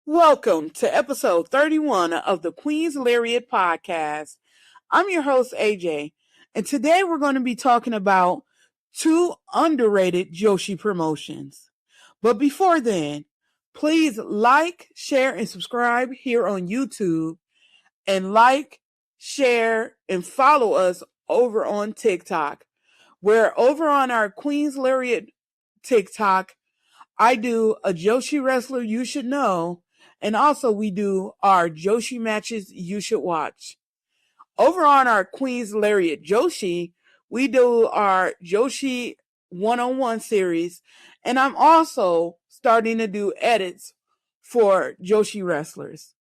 Welcome to episode 31 of the Queen's Lariat podcast. I'm your host, AJ, and today we're going to be talking about two underrated Joshi promotions. But before then, please like, share, and subscribe here on YouTube, and like, share, and follow us over on TikTok. We're over on our Queen's Lariat TikTok. I do a Joshi wrestler you should know, and also we do our Joshi matches you should watch. Over on our Queen's Lariat Joshi, we do our Joshi one-on-one series, and I'm also starting to do edits for Joshi wrestlers.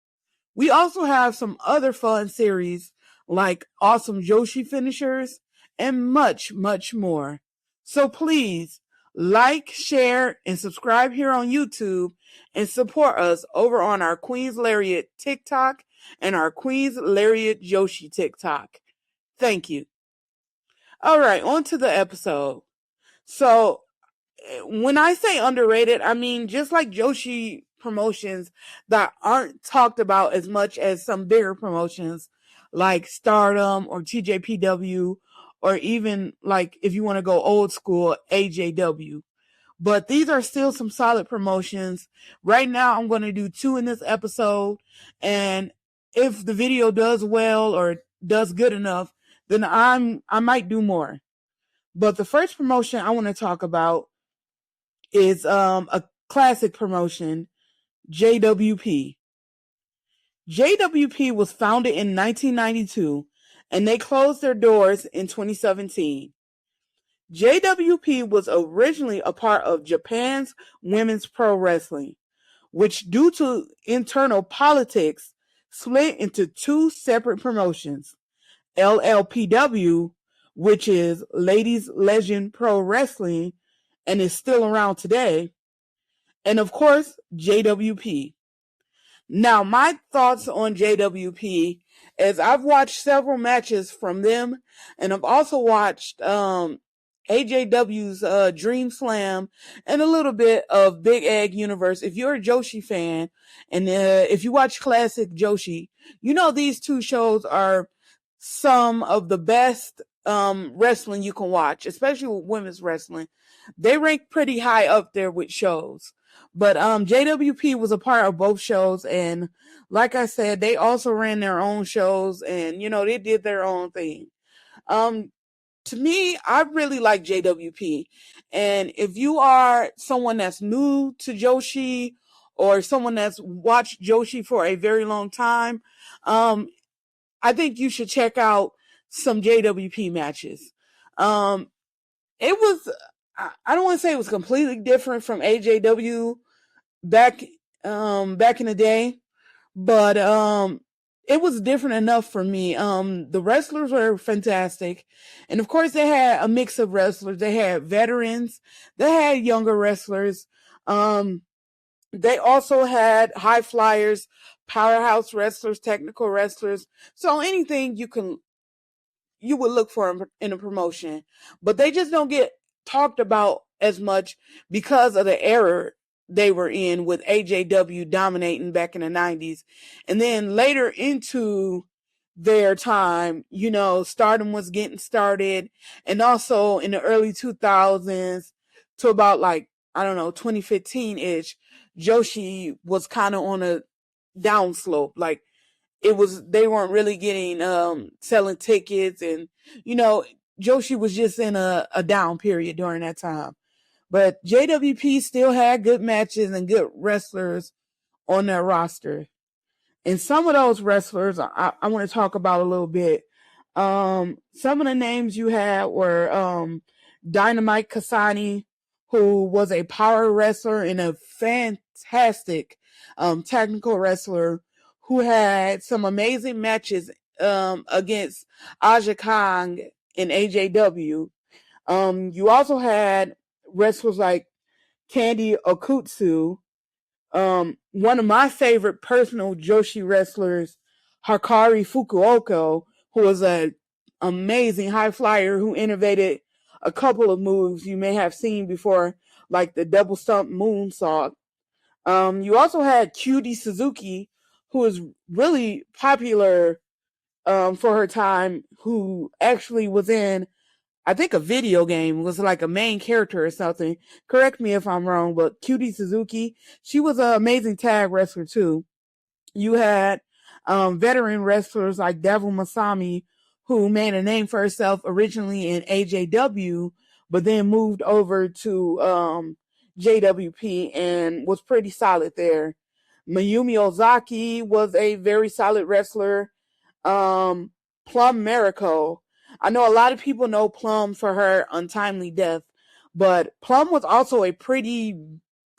We also have some other fun series like awesome Joshi finishers and much, much more. So please like, share, and subscribe here on YouTube and support us over on our Queen's Lariat TikTok and our Queen's Lariat Joshi TikTok. Thank you. All right, on to the episode. So when I say underrated, I mean just like Joshi promotions that aren't talked about as much as some bigger promotions like Stardom or TJPW, or even like if you want to go old school, AJW. But these are still some solid promotions. Right now, I'm going to do two in this episode. And if the video does well or does good enough, then I might do more. But the first promotion I want to talk about is a classic promotion, JWP. JWP was founded in 1992 and they closed their doors in 2017. JWP was originally a part of Japan's Women's Pro Wrestling, which due to internal politics split into two separate promotions, LLPW, which is Ladies Legend Pro Wrestling and is still around today, and of course, JWP. Now, my thoughts on JWP is I've watched several matches from them, and I've also watched AJW's Dream Slam and a little bit of Big Egg Universe. If you're a Joshi fan and if you watch classic Joshi, you know these two shows are some of the best wrestling you can watch, especially with women's wrestling. They rank pretty high up there with shows. But JWP was a part of both shows, and like I said, they also ran their own shows, and they did their own thing. To me, I really like JWP, and if you are someone that's new to Joshi or someone that's watched Joshi for a very long time, I think you should check out some JWP matches. It was, I don't want to say it was completely different from AJW back in the day, but it was different enough for me. The wrestlers were fantastic, and of course they had a mix of wrestlers. They had veterans, they had younger wrestlers. They also had high flyers, powerhouse wrestlers, technical wrestlers. So anything you would look for in a promotion, but they just don't get talked about as much because of the era they were in with AJW dominating back in the 90s. And then later into their time, Stardom was getting started, and also in the early 2000s to about like, I don't know, 2015-ish, Joshi was kind of on a downslope. Like they weren't really getting selling tickets, and Joshi was just in a down period during that time. But JWP still had good matches and good wrestlers on their roster. And some of those wrestlers I want to talk about a little bit. Some of the names you had were Dynamite Kasani, who was a power wrestler and a fantastic technical wrestler who had some amazing matches against Aja Kong in AJW. You also had wrestlers like Candy Okutsu. One of my favorite personal Joshi wrestlers, Hakari Fukuoka, who was an amazing high flyer who innovated a couple of moves you may have seen before, like the double stump moonsault. You also had Cutie Suzuki, who was really popular for her time, who actually was in, I think, a video game, was like a main character or something. Correct me if I'm wrong, but Cutie Suzuki, she was an amazing tag wrestler too. You had veteran wrestlers like Devil Masami, who made a name for herself originally in AJW, but then moved over to JWP and was pretty solid there. Mayumi Ozaki was a very solid wrestler. Plum Miracle. I know a lot of people know Plum for her untimely death, but Plum was also a pretty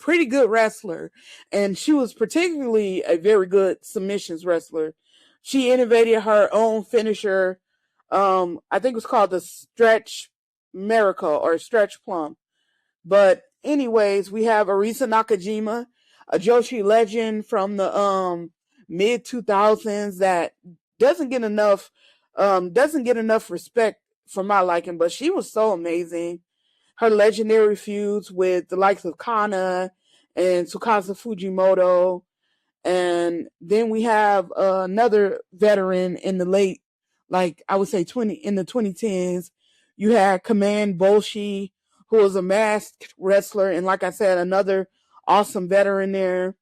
good wrestler, and she was particularly a very good submissions wrestler. She innovated her own finisher. I think it was called the Stretch Miracle or Stretch Plum. But anyways, we have Arisa Nakajima, a Joshi legend from the mid 2000s that doesn't get enough respect for my liking, but she was so amazing. Her legendary feuds with the likes of Kana and Tsukasa Fujimoto. And then we have another veteran in the late, like I would say in the 2010s. You had Command Boshi, who was a masked wrestler, and like I said, another awesome veteran there.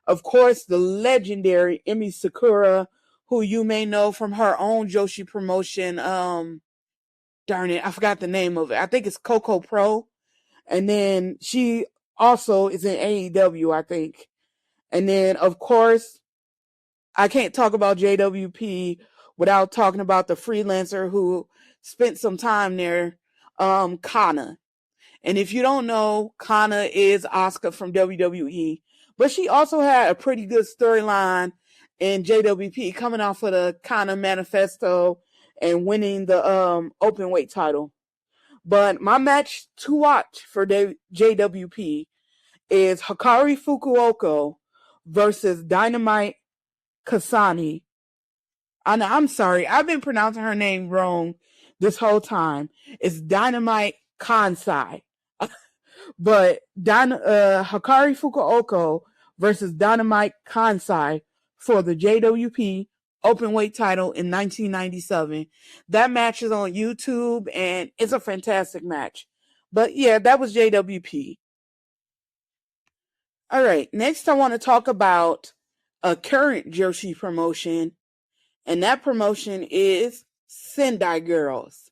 Of course, the legendary Emi Sakura, who you may know from her own Joshi promotion. Darn it, I forgot the name of it. I think it's Coco Pro. And then she also is in AEW, I think. And then, of course, I can't talk about JWP without talking about the freelancer who spent some time there, Kana. And if you don't know, Kana is Asuka from WWE. But she also had a pretty good storyline in JWP, coming off of the Kana Manifesto and winning the open weight title. But my match to watch for JWP is Hikari Fukuoka versus Dynamite Kasani. I'm sorry, I've been pronouncing her name wrong this whole time. It's Dynamite Kansai. But Hikari Fukuoka versus Dynamite Kansai for the JWP Openweight title in 1997. That match is on YouTube, and it's a fantastic match. But yeah, that was JWP. All right, next I want to talk about a current Joshi promotion, and that promotion is Sendai Girls.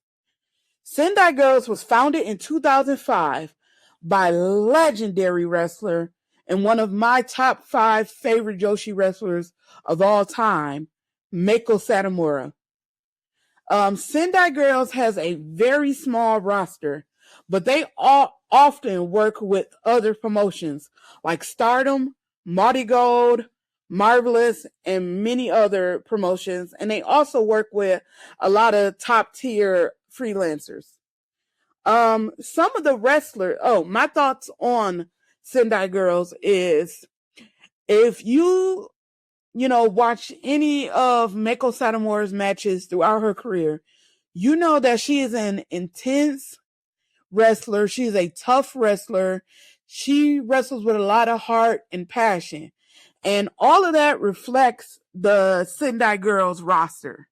Sendai Girls was founded in 2005 by legendary wrestler and one of my top 5 favorite Joshi wrestlers of all time, Meiko Satomura. Sendai Girls has a very small roster, but they all often work with other promotions like Stardom, Marty Gold, Marvelous, and many other promotions. And they also work with a lot of top tier freelancers. Some of the wrestlers, my thoughts on Sendai Girls is, if you watch any of Meiko Satomura's matches throughout her career, you know that she is an intense wrestler. She is a tough wrestler. She wrestles with a lot of heart and passion. And all of that reflects the Sendai Girls roster.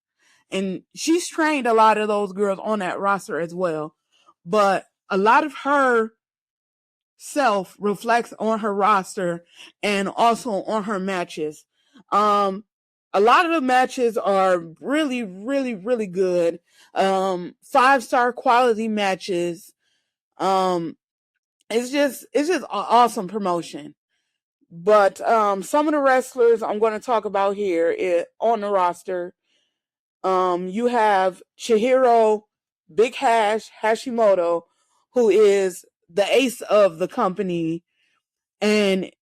And she's trained a lot of those girls on that roster as well. But a lot of her self reflects on her roster and also on her matches. A lot of the matches are really, really, really good. 5-star quality matches. It's just an awesome promotion. But some of the wrestlers I'm going to talk about here on the roster, you have Chihiro Big Hash Hashimoto, who is the ace of the company and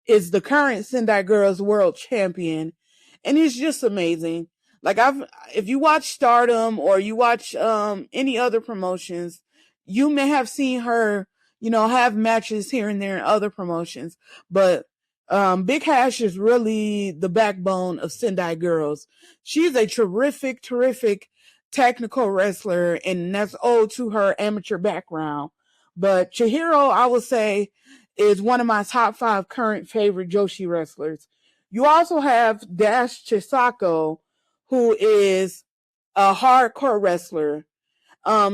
is the current Sendai Girls World Champion. And it's just amazing. Like, if you watch Stardom or you watch any other promotions, you may have seen her, have matches here and there in other promotions. But Big Hash is really the backbone of Sendai Girls. She's a terrific, terrific technical wrestler, and that's owed to her amateur background. But Chihiro, I would say, is one of my top 5 current favorite Joshi wrestlers. You also have Dash Chisako, who is a hardcore wrestler.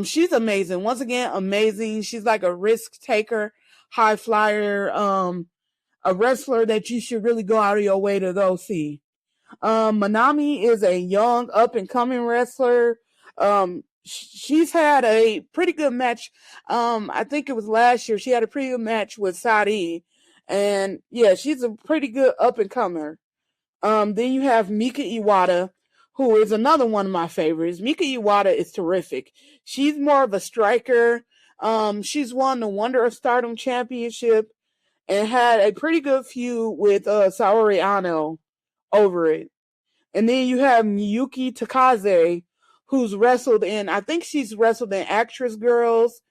She's amazing. Once again, amazing. She's like a risk taker, high flyer, a wrestler that you should really go out of your way to go see. Manami is a young up and coming wrestler. She's had a pretty good match. I think it was last year. She had a pretty good match with Sadi, and yeah, she's a pretty good up and comer. Then you have Mika Iwata, who is another one of my favorites. Mika Iwata is terrific. She's more of a striker. She's won the Wonder of Stardom Championship and had a pretty good feud with Saori Ano over it. And then you have Miyuki Takaze, who's wrestled in, I think she's wrestled in Actress Girls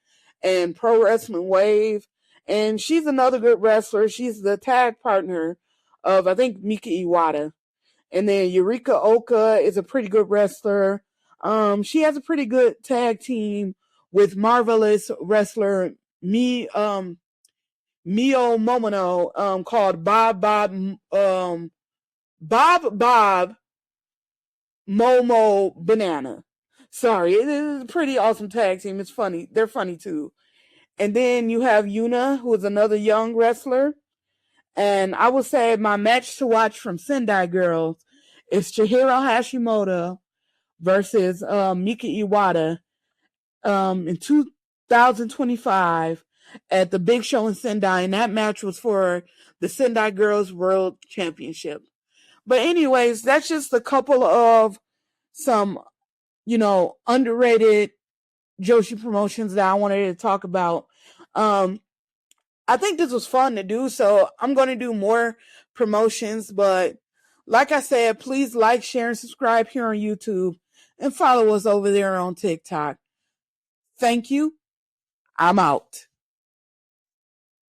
and Pro Wrestling Wave. And she's another good wrestler. She's the tag partner of, I think, Mika Iwata. And then Eureka Oka is a pretty good wrestler. She has a pretty good tag team with marvelous wrestler Mio Momono, called Bob Momo Banana. Sorry, it is a pretty awesome tag team. It's funny. They're funny too. And then you have Yuna, who is another young wrestler. And I would say my match to watch from Sendai Girls is Chihiro Hashimoto versus Mika Iwata in 2025 at the Big Show in Sendai. And that match was for the Sendai Girls World Championship. But anyways, that's just a couple of some, underrated Joshi promotions that I wanted to talk about. I think this was fun to do, so I'm going to do more promotions. But like I said, please like, share, and subscribe here on YouTube and follow us over there on TikTok. Thank you. I'm out.